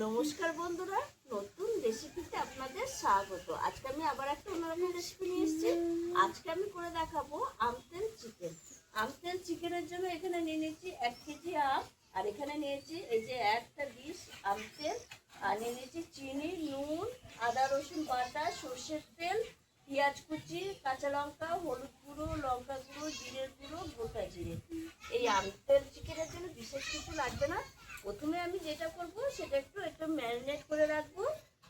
নমস্কার বন্ধুরা, নতুন রেসিপিতে আপনাদের স্বাগত। আজকে আমি আবার একটা অন্যরকম রেসিপি নিয়ে এসেছি। আজকে আমি করে দেখাবো আমতেল চিকেন। আমতেল চিকেনের জন্য এখানে নিয়ে নিয়েছি 1 কেজি আম, আর এখানে নিয়েছি এই যে একটা ডিশ আমতেল, আর নিয়ে নিয়েছি চিনি, নুন, আদা রসুন বাটা, সর্ষের তেল, পেঁয়াজ কুচি, কাঁচা লঙ্কা, হলুদ গুঁড়ো, লঙ্কা গুঁড়ো, জিরের গুঁড়ো, গোটা জিরে। এই আমতেল চিকেনের জন্য বিশেষ কিছু লাগবে না। প্রথমে আমি যেটা করব সেটা একটু ম্যারিনেট করে রাখবো।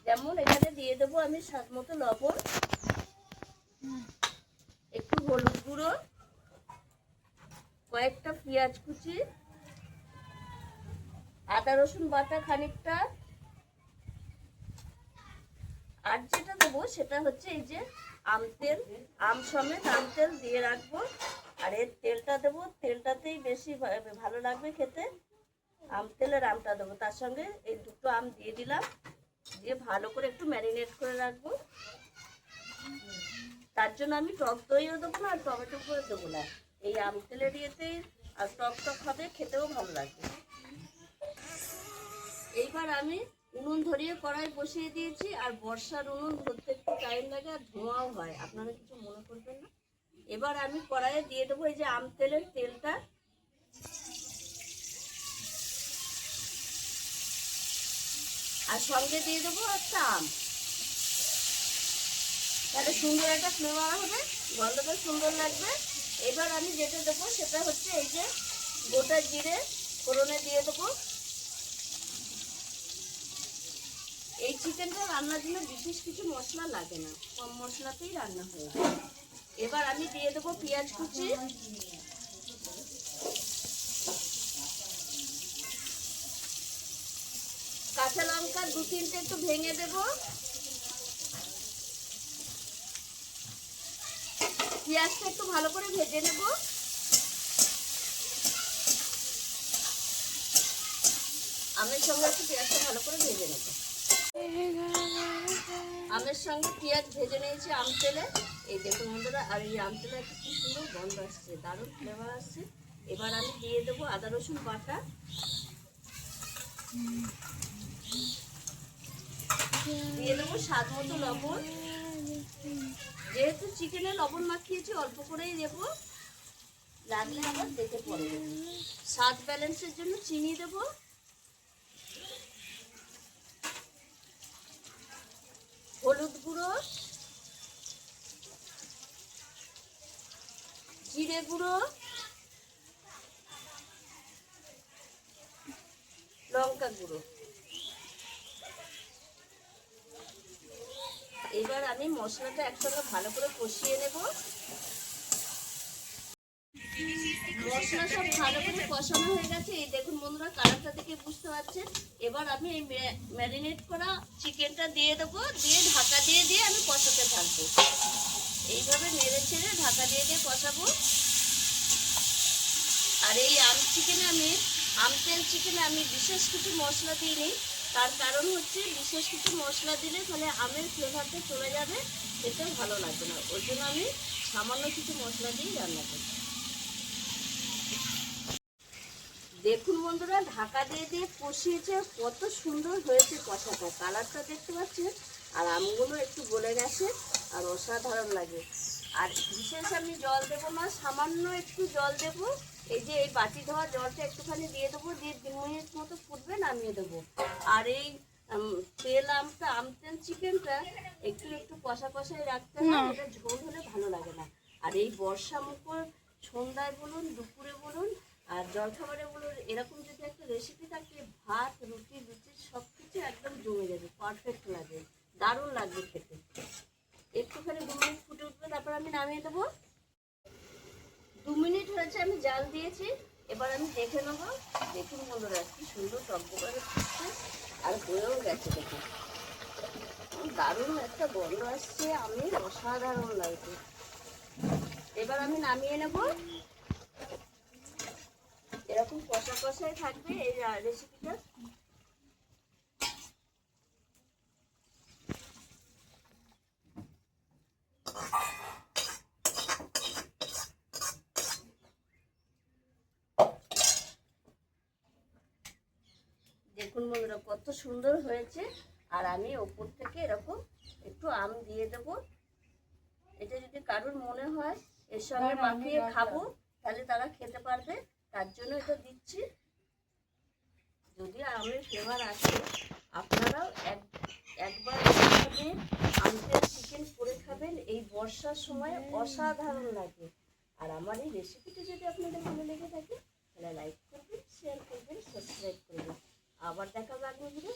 যেমন এখানে দিয়ে দেবো আমি স্বাদ মতো লবণ, একটু হলুদ গুঁড়ো, কয়েকটা পেঁয়াজ কুচি, আদা রসুন বাটা খানিকটা, আর যেটা দেবো সেটা হচ্ছে এই যে আমতেল, আম সমেত আমতেল দিয়ে রাখবো। আর এর তেলটা দেবো, তেলটাতেই বেশি ভালো লাগবে খেতে। আমতেলের আমটা দেবো, তার সঙ্গে এই দুটো আম দিয়ে দিলাম, দিয়ে ভালো করে একটু ম্যারিনেট করে রাখবো। তার জন্য আমি টক দইও দেবো না আর টমেটো করে দেবো না, এই আমতেলের ইয়েতেই আর টক টক হবে, খেতেও ভালো লাগবে। এইবার আমি উনুন ধরিয়ে কড়াই বসিয়ে দিয়েছি, আর বর্ষার উনুন ধরতে একটু টাইম লাগে আর ধোঁয়াও হয়, আপনারা কিছু মনে করবেন না। এবার আমি কড়াইয়ে দিয়ে দেবো এই যে আমতেলের তেলটা, আর সঙ্গে দিয়ে দেবো একটা আম। তাহলে সুন্দর একটা ফ্লেভার হবে, গন্ধটা সুন্দর লাগবে। এবার আমি যেটা দেবো সেটা হচ্ছে এই যে গোটা জিরে ফোড়নে দিয়ে দেবো। এই চিকেনটা রান্নার জন্য বিশেষ কিছু মশলা লাগে না, কম মশলাতেই রান্না হয়ে যায়। এবার আমি দিয়ে দেবো পেঁয়াজ কুচি, কাঁচা লঙ্কা 2-3টে একটু ভেঙে দেবো, পেঁয়াজটা একটু ভালো করে ভেজে নেব। আমের সঙ্গে একটু পেঁয়াজটা ভালো করে ভেজে নেব। আমের সঙ্গে পেঁয়াজ ভেজে নিয়েছি আম তেলে, এই দেখুন বন্ধুরা। আর এই আম তেলে একটা খুব সুন্দর গন্ধ আসছে, দারুণ ফ্লেভার আসছে। এবার আমি দিয়ে দেবো আদা রসুন বাটা, দিয়ে দেবো স্বাদ মতো লবণ। যেহেতু চিকেনে লবণ মাখিয়েছি অল্প করেই দেবো, লাগলে আবার দেখে পরে দেবো। স্বাদ ব্যালেন্সের জন্য চিনি দেবো, হলুদ গুঁড়ো, জিরে গুঁড়ো, লঙ্কা গুঁড়ো। এবার আমি মশলাটা একসঙ্গে ভালো করে কষিয়ে নেব। মশলা সব ভালো করে কষানো হয়ে গেছে, এই দেখুন বন্ধুরা, কালারটা থেকে বুঝতে পারছেন। এবার আমি এই ম্যারিনেট করা চিকেনটা দিয়ে দেবো, দিয়ে ঢাকা দিয়ে দিয়ে আমি কষাতে থাকবো। এইভাবে নেড়ে ছেড়ে ঢাকা দিয়ে দিয়ে কষাবো। আর এই আমতেল চিকেনে আমি বিশেষ কিছু মশলা দিইনি, তার কারণ হচ্ছে বিশেষ কিছু মশলা দিলে তাহলে আমের ফ্লেভারটা চলে যাবে, খেতে ভালো লাগবে না। ওই জন্য আমি সামান্য কিছু মশলা দিয়ে রান্না করি। দেখুন বন্ধুরা, ঢাকা দিয়ে দিয়ে কষিয়েছে, কত সুন্দর হয়েছে কষাটা, কালারটা দেখতে পাচ্ছেন। আর আমগুলো একটু গলে গেছে, আর অসাধারণ লাগে। আর বিশেষ আমি জল দেবো না, সামান্য একটু জল দেবো। এই যে এই বাটি ধোয়া জলটা একটুখানি দিয়ে দেবো, দিয়ে 2 মিনিট মতো ফুটবে, নামিয়ে দেবো। আর এই আমতেল চিকেনটা একটু একটু কষা কষাই রাখতে হয়, এটা ঝোল হলে ভালো লাগে না। আর এই বর্ষা মুখর সন্ধ্যায় বলুন, দুপুরে বলুন, আর জলখাবারে বলুন, এরকম যদি একটা রেসিপি থাকে, ভাত রুটি লুচি সব কিছু একদম জমে যাবে, পারফেক্ট লাগে, দারুণ লাগবে খেতে। একটুখানি 2 মিনিট ফুটে উঠবে, তারপর আমি নামিয়ে দেবো। 2 মিনিট হয়েছে, আমি জাল দিয়েছি। এবার আমি দেখে নেবো। দেখুন বন্ধুরা, কি সুন্দর টকবকে ফুটছে, আর হয়েও গেছে। দেখুন দারুণ একটা গন্ধ আসছে, আমি অসাধারণ লাগছে। এবার আমি নামিয়ে নেব। এরকম কষা কষাই থাকবে এই রেসিপিটা। দেখুন বন্ধুরা কত সুন্দর হয়েছে। আর আমি ওপর থেকে এরকম একটু আম দিয়ে দেবো। এটা যদি কারোর মনে হয় এর সঙ্গে মাখিয়ে খাবো তাহলে তারা খেতে পারবে, তার জন্য এটা দিচ্ছি। যদি আমের ফ্লেভার আসে আপনারাও একবার এইভাবে আমদের চিকেন করে খাবেন, এই বর্ষার সময় অসাধারণ লাগে। আর আমার এই রেসিপিটি যদি আপনাদের ভালো লেগে থাকে তাহলে লাইক করবেন, শেয়ার করবেন, সাবস্ক্রাইব করবেন। আবার দেখা হবে আগামী ভিডিও।